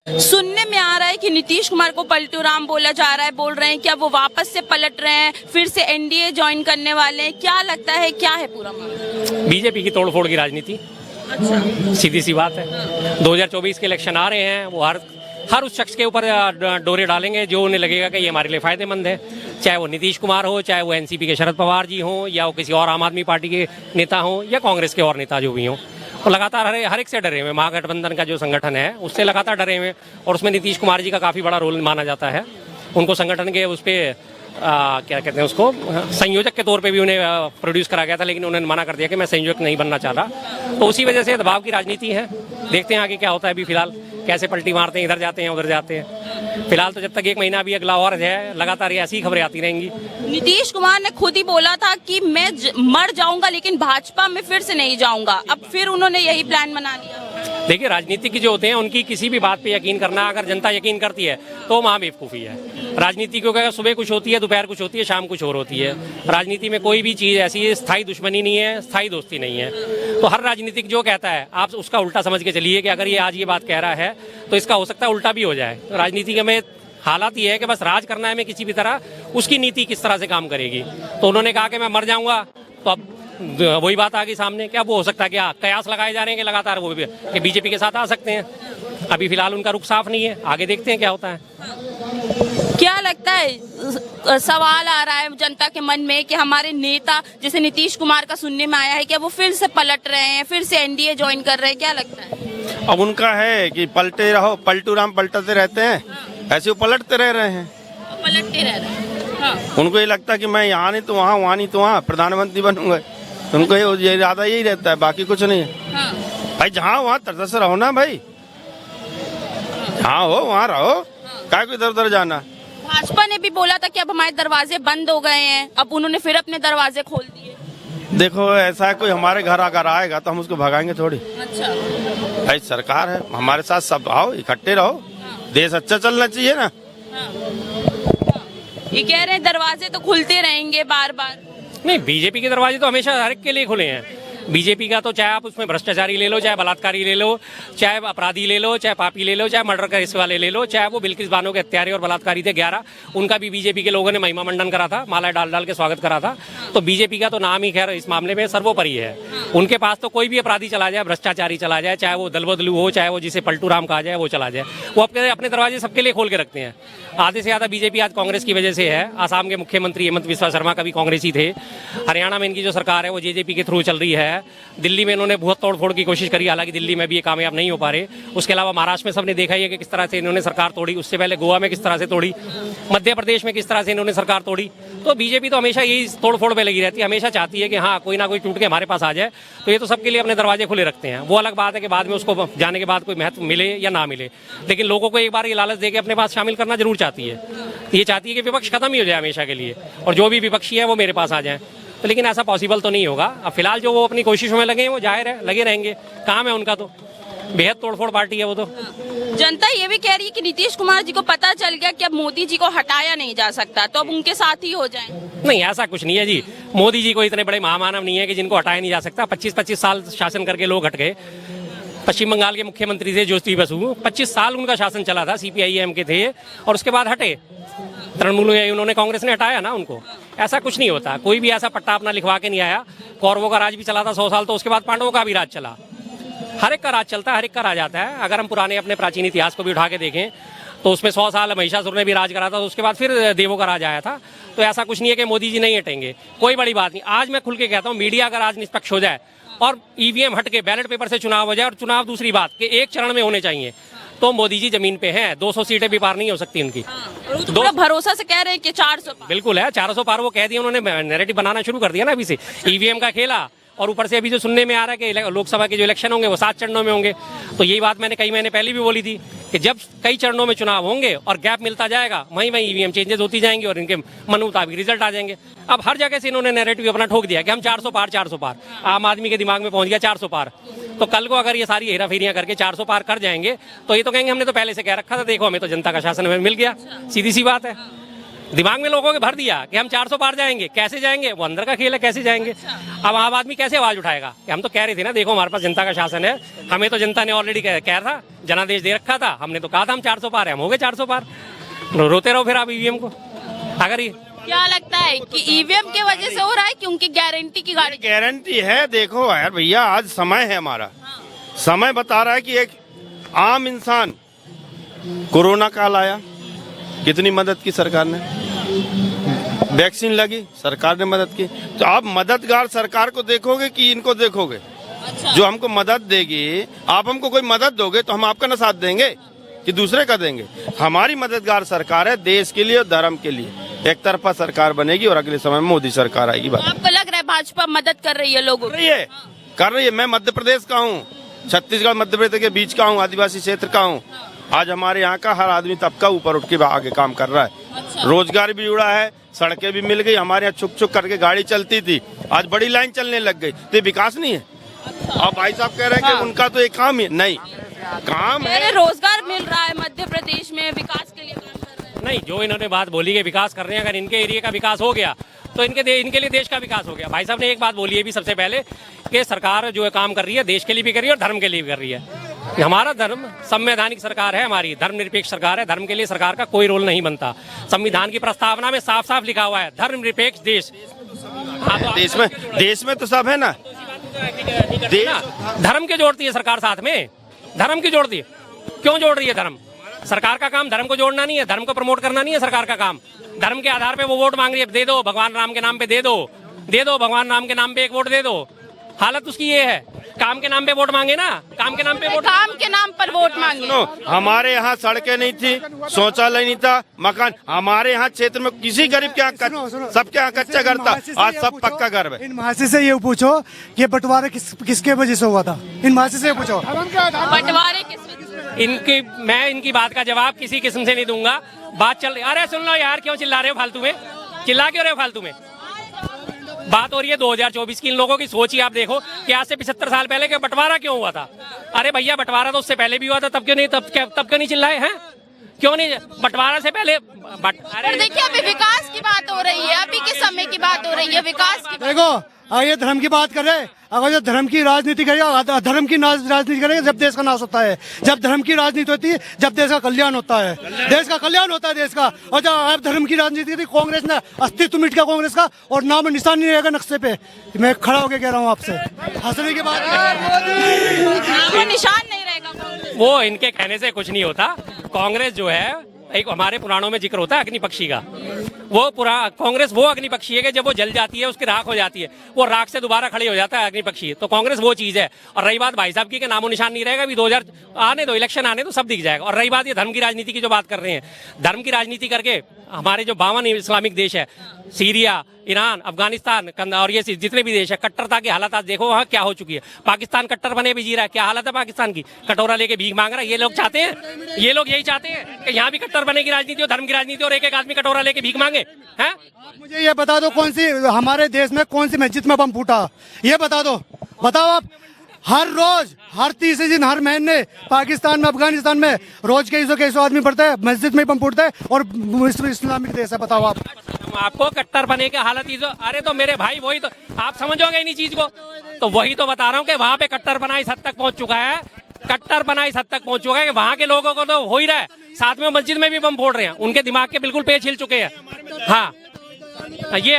सुनने में आ रहा है कि नीतीश कुमार को पलटू राम बोला जा रहा है, बोल रहे हैं कि अब वो वापस से पलट रहे हैं, फिर से एनडीए ज्वाइन करने वाले हैं। क्या लगता है, क्या है पूरा मामला? बीजेपी की तोड़फोड़ की राजनीति। अच्छा, सीधी सी बात है। 2024 के इलेक्शन आ रहे हैं, वो हर उस शख्स के ऊपर डोरे डालेंगे जो उन्हें लगेगा कि ये हमारे लिए फायदेमंद है, चाहे वो नीतीश कुमार हो, चाहे वो एनसीपी के शरद पवार जी हों, या वो किसी और आम आदमी पार्टी के नेता हों, या कांग्रेस के और नेता जो भी हों। और लगातार हर एक से डरे हुए, महागठबंधन का जो संगठन है उससे लगातार डरे हुए, और उसमें नीतीश कुमार जी का काफ़ी बड़ा रोल माना जाता है। उनको संगठन के उस पर क्या कहते हैं उसको, संयोजक के तौर पे भी उन्हें प्रोड्यूस करा गया था, लेकिन उन्होंने मना कर दिया कि मैं संयोजक नहीं बनना चाह रहा। तो उसी वजह से दबाव की राजनीति है। देखते हैं आगे क्या होता है। अभी फिलहाल कैसे पलटी मारते हैं, इधर जाते हैं उधर जाते हैं। फिलहाल तो जब तक एक महीना भी अगला और है, लगातार ऐसी खबरें आती रहेंगी। नीतीश कुमार ने खुद ही बोला था कि मैं मर जाऊंगा लेकिन भाजपा में फिर से नहीं जाऊंगा। अब फिर उन्होंने यही प्लान बना लिया। देखिए, राजनीतिक जो होते हैं उनकी किसी भी बात पे यकीन करना, अगर जनता यकीन करती है तो वहाँ बेवकूफ़ी है। राजनीति को क्या, सुबह कुछ होती है, दोपहर कुछ होती है, शाम कुछ और होती है। राजनीति में कोई भी चीज़ ऐसी स्थायी दुश्मनी नहीं है, स्थायी दोस्ती नहीं है। तो हर राजनीतिक जो कहता है आप उसका उल्टा समझ के चलिए कि अगर ये आज ये बात कह रहा है तो इसका हो सकता है उल्टा भी हो जाए। तो राजनीति में हालात ये है कि बस राज करना है में किसी भी तरह, उसकी नीति किस तरह से काम करेगी। तो उन्होंने कहा कि मैं मर जाऊंगा, तो अब वही बात आ गई सामने। क्या वो हो सकता है, क्या कयास लगाए जा रहे हैं कि लगातार वो कि बीजेपी के साथ आ सकते हैं। अभी फिलहाल उनका रुख साफ नहीं है, आगे देखते हैं क्या होता है। क्या लगता है, सवाल आ रहा है जनता के मन में कि हमारे नेता जैसे नीतीश कुमार का सुनने में आया है कि वो फिर से पलट रहे हैं, फिर से एनडीए ज्वाइन कर रहे हैं। क्या लगता है? अब उनका है कि पलटे रहो, पलटू राम पलटते रहते हैं, ऐसे वो पलटते रह रहे हैं, पलटते रह रहे हैं। हाँ। उनको ये लगता है कि मैं यहाँ नहीं तो वहाँ, वहाँ नहीं तो वहाँ प्रधानमंत्री बनूंगा। उनको ये इरादा यही रहता है, बाकी कुछ नहीं है। हाँ। भाई जहाँ वहाँ तटस्थ रहो ना भाई, जहाँ हो वहाँ रहो, क्या कोई इधर उधर जाना। भाजपा ने भी बोला था कि अब हमारे दरवाजे बंद हो गए हैं, अब उन्होंने फिर अपने दरवाजे खोल दिए। देखो, ऐसा है कोई हमारे घर अगर आएगा तो हम उसको भगाएंगे थोड़ी। अच्छा। भाई सरकार है, हमारे साथ सब आओ, इकट्ठे रहो, देश अच्छा चलना चाहिए ना। ये कह रहे हैं दरवाजे तो खुलते रहेंगे बार बार। नहीं, बीजेपी के दरवाजे तो हमेशा हर एक के लिए खुले हैं। बीजेपी का तो चाहे आप उसमें भ्रष्टाचारी ले लो, चाहे बलात्कारी ले लो, चाहे अपराधी ले लो, चाहे पापी ले लो, चाहे मर्डर केस वाले ले लो, चाहे वो बिल्किस बानो के हत्यारे और बलात्कारी थे 11, उनका भी बीजेपी के लोगों ने महिमा मंडन करा था, माला डाल डाल के स्वागत करा था। तो बीजेपी का तो नाम ही खैर इस मामले में सर्वोपरि है। उनके पास तो कोई भी अपराधी चला जाए, भ्रष्टाचारी चला जाए, चाहे वो दलबदलू हो, चाहे वो जिसे पलटू राम कहा जाए, वो चला जाए, वो अपने दरवाजे सबके लिए खोल के रखते हैं। आधे से ज़्यादा बीजेपी आज कांग्रेस की वजह से है। आसाम के मुख्यमंत्री हेमंत बिस्वा शर्मा कभी कांग्रेसी थे। हरियाणा में इनकी जो सरकार है वो जेजेपी के थ्रू चल रही है। दिल्ली में इन्होंने बहुत तोड़फोड़ की कोशिश करी, हालांकि दिल्ली में भी ये कामयाब नहीं हो पा रहे। उसके अलावा महाराष्ट्र में सबने देखा ही है कि किस तरह से इन्होंने सरकार तोड़ी, उससे पहले गोवा में किस तरह से तोड़ी, मध्य प्रदेश में किस तरह से इन्होंने सरकार तोड़ी। तो बीजेपी तो हमेशा यही तोड़फोड़ में लगी रहती है, हमेशा चाहती है कि हाँ कोई ना कोई टूट के हमारे पास आ जाए। तो ये तो सबके लिए अपने दरवाजे खुले रखते हैं। वो अलग बात है कि बाद में उसको जाने के बाद कोई महत्व मिले या ना मिले, लेकिन लोगों को एक बार ये लालच दे के अपने पास शामिल करना जरूर चाहती है। ये चाहती है कि विपक्ष खत्म ही हो जाए हमेशा के लिए, और जो भी विपक्षी है वो मेरे पास आ जाए। तो लेकिन ऐसा पॉसिबल तो नहीं होगा। अब फिलहाल जो वो अपनी कोशिशों में लगे हैं वो जाहिर है लगे रहेंगे, काम है उनका। तो बेहद तोड़फोड़ पार्टी है वो। तो जनता ये भी कह रही है कि नीतीश कुमार जी को पता चल गया कि अब मोदी जी को हटाया नहीं जा सकता, तो अब उनके साथ ही हो जाए। नहीं, ऐसा कुछ नहीं है जी। मोदी जी को इतने बड़े महामानव नहीं है कि जिनको हटाया नहीं जा सकता। 25-25 साल शासन करके लोग हट गए। पश्चिम बंगाल के मुख्यमंत्री थे ज्योति बसु, 25 साल उनका शासन चला था, CPIM के थे, और उसके बाद हटे। तृणमूल में उन्होंने, कांग्रेस ने हटाया ना उनको। ऐसा कुछ नहीं होता, कोई भी ऐसा पट्टा अपना लिखवा के नहीं आया। कौरवों का राज भी चला था 100 साल, तो उसके बाद पांडवों का भी राज चला। हर एक का राज चलता है, हर एक का राज आता है। अगर हम पुराने अपने प्राचीन इतिहास को भी उठा के देखें तो उसमें 100 साल महिषासुर ने भी राज करा था, तो उसके बाद फिर देवों का राज आया था। तो ऐसा कुछ नहीं है कि मोदी जी नहीं हटेंगे, कोई बड़ी बात नहीं। आज मैं खुल के कहता हूँ, मीडिया अगर आज निष्पक्ष हो जाए और EVM हट के बैलेट पेपर से चुनाव हो जाए, और चुनाव दूसरी बात कि एक चरण में होने चाहिए, तो मोदी जी जमीन पे हैं। 200 सीटें भी पार नहीं हो सकती उनकी। तो भरोसा से कह रहे हैं कि 400 बिल्कुल है, 400 पार वो कह दिया उन्होंने। नैरेटिव बनाना शुरू कर दिया ना अभी से, EVM का खेला। और ऊपर से अभी जो सुनने में आ रहा है कि लोकसभा के जो इलेक्शन होंगे वो 7 चरणों में होंगे। तो यही बात मैंने कई महीने पहले भी बोली थी कि जब कई चरणों में चुनाव होंगे और गैप मिलता जाएगा, वहीं वहीं EVM चेंजेस होती जाएंगी और इनके मन मुताबिक रिजल्ट आ जाएंगे। अब हर जगह से इन्होंने नैरेटिव अपना ठोक दिया कि हम 400 पार, 400 पार। आम आदमी के दिमाग में पहुंच गया 400 पार। तो कल को अगर ये सारी हेरा फेरियां करके 400 पार कर जाएंगे तो ये तो कहेंगे हमने तो पहले से कह रखा था, देखो हमें तो जनता का शासन हमें मिल गया। सीधी सी बात है। दिमाग में लोगों के भर दिया कि हम 400 पार जाएंगे। कैसे जाएंगे, वो अंदर का खेल है, कैसे जाएंगे। अब आम आदमी कैसे आवाज उठाएगा कि हम तो कह रहे थे ना, देखो हमारे पास जनता का शासन है, हमें तो जनता ने ऑलरेडी कह रहा था, जनादेश दे रखा था, हमने तो कहा था हम 400 पार है, हम हो गए 400 पार। रोते रहो फिर आप ईवीएम को। अगर ये क्या लगता है कि ईवीएम की वजह से हो रहा है क्योंकि गारंटी की गाड़ी? गारंटी है। देखो यार भैया, आज समय है हमारा, समय बता रहा है कि एक आम इंसान, कोरोना काल आया, कितनी मदद की सरकार ने, वैक्सीन लगी, सरकार ने मदद की। तो आप मददगार सरकार को देखोगे कि इनको देखोगे? अच्छा। जो हमको मदद देगी, आप हमको कोई मदद दोगे तो हम आपका ना साथ देंगे कि दूसरे का देंगे? हमारी मददगार सरकार है, देश के लिए और धर्म के लिए। एक तरफा सरकार बनेगी और अगले समय में मोदी सरकार आएगी। बात आपको लग रहा है भाजपा मदद कर रही है लोगों की? कर रही है। मैं मध्य प्रदेश का हूँ, छत्तीसगढ़ मध्य प्रदेश के बीच का हूँ, आदिवासी क्षेत्र का हूँ। आज हमारे यहाँ का हर आदमी तबका ऊपर उठ के आगे काम कर रहा है। अच्छा। रोजगार भी जुड़ा है, सड़कें भी मिल गई। हमारे यहाँ छुक छुक करके गाड़ी चलती थी, आज बड़ी लाइन चलने लग गई। तो ये विकास नहीं है? और भाई साहब कह रहे हैं कि उनका तो एक काम ही नहीं, काम है। रोजगार मिल रहा है मध्य प्रदेश में, विकास के लिए काम कर रहे हैं। नहीं, जो इन्होंने बात बोली कि विकास कर रहे हैं, अगर इनके एरिया का विकास हो गया तो इनके लिए देश का विकास हो गया। भाई साहब ने एक बात बोली है भी सबसे पहले कि सरकार जो है काम कर रही है, देश के लिए भी कर रही है और धर्म के लिए भी कर रही है। हमारा धर्म संवैधानिक सरकार है, हमारी धर्मनिरपेक्ष सरकार है। धर्म के लिए सरकार का कोई रोल नहीं बनता। संविधान की प्रस्तावना में साफ साफ लिखा हुआ है धर्मनिरपेक्ष देश। देश में तो सब है ना, धर्म के जोड़ती है सरकार साथ में, धर्म की जोड़ती है। क्यों जोड़ रही है धर्म? सरकार का काम धर्म को जोड़ना नहीं है, धर्म को प्रमोट करना नहीं है सरकार का काम। धर्म के आधार पे वो वोट मांग रही है, दे दो भगवान राम के नाम पे, दे दो भगवान राम के नाम पे एक वोट दे दो। हालत उसकी ये है, काम के नाम पे वोट मांगे ना, काम के नाम पे वोट, काम के नाम पर वोट मांगे। हमारे यहाँ सड़कें नहीं थी, शौचालय नहीं था, मकान। हमारे यहाँ क्षेत्र में किसी गरीब के यहाँ, सबके यहाँ कच्चा घर था, आज सब पक्का घर है। इन महाशय से ये पूछो कि बंटवारा किसके वजह से हुआ था? इन महाशय से पूछो बंटवारे किस वजह से? मैं इनकी बात का जवाब किसी किस्म से नहीं दूंगा। बात चल, अरे सुन लो यार, क्यों चिल्ला रहे हो फालतू में? चिल्ला क्यों रहे हो फालतू में? बात हो रही है 2024 की। इन लोगों की सोच ही आप देखो कि आज से 75 साल पहले के बंटवारा क्यों हुआ था। अरे भैया, बंटवारा तो उससे पहले भी हुआ था, तब क्यों नहीं चिल्लाए हैं? क्यों नहीं? बंटवारा से पहले अरे देखिए, अभी विकास की बात हो रही है, अभी के समय की बात हो रही है, विकास की। देखो, ये धर्म की बात करे, अगर जो धर्म की राजनीति करेगा, धर्म की राजनीति करेगा जब देश का नाश होता है, जब धर्म की राजनीति होती है जब देश का कल्याण होता है, देश का कल्याण होता है देश का। और जब आप धर्म की राजनीति, कांग्रेस ने अस्तित्व मिट गया कांग्रेस का, और नाम निशान नहीं रहेगा नक्शे पे। मैं खड़ा होकर कह रहा हूँ आपसे, हंसने की बात निशान नहीं रहेगा। वो इनके कहने से कुछ नहीं होता। कांग्रेस जो है, एक हमारे पुराणों में जिक्र होता है अग्निपक्षी का। वो कांग्रेस वो अग्निपक्षी है कि जब वो जल जाती है, उसकी राख हो जाती है, वो राख से दोबारा खड़ी हो जाता है अग्निपक्षी। तो कांग्रेस वो चीज है। और रही बात भाई साहब की नामो निशान नहीं रहेगा, अभी 2000 आने दो, इलेक्शन आने दो, सब दिख जाएगा। और रही बात ये धर्म की राजनीति की जो बात कर रहे हैं, धर्म की राजनीति करके हमारे जो 52 इस्लामिक देश है, सीरिया, ईरान, अफगानिस्तान और ये जितने भी देश है, कट्टरता की हालत आज देखो वहाँ क्या हो चुकी है। पाकिस्तान कट्टर बने भी जी रहा है, क्या हालत है पाकिस्तान की? कटोरा लेके भीख मांग रहा है। ये लोग चाहते हैं, ये लोग यही चाहते हैं कि यहाँ भी कट्टर बने की राजनीति हो, धर्म की राजनीति, और एक एक आदमी कटोरा लेके भीख मांगे हैं। मुझे ये बता दो, कौन सी हमारे देश में कौन सी मस्जिद में बम फूटा? ये बता दो, बताओ आप। हर रोज, हर तीसरे दिन, हर महीने पाकिस्तान में, अफगानिस्तान में रोज कई सौ आदमी पड़ता है, मस्जिद में बम फूटता है, और इस्लामिक देश है। बताओ आप। आपको कट्टर बने की हालत ही अरे तो मेरे भाई, वही तो आप समझोगे इन्हीं चीज को। तो वही तो बता रहा हूँ कि वहाँ पे कट्टर बना इस हद तक पहुंच चुका है, कट्टर बना इस हद तक पहुंच चुका है कि वहाँ के लोगों को तो हो ही रहा है, साथ में मस्जिद में भी बम फोड़ रहे हैं। उनके दिमाग के बिल्कुल पेच हिल चुके हैं। हाँ, ये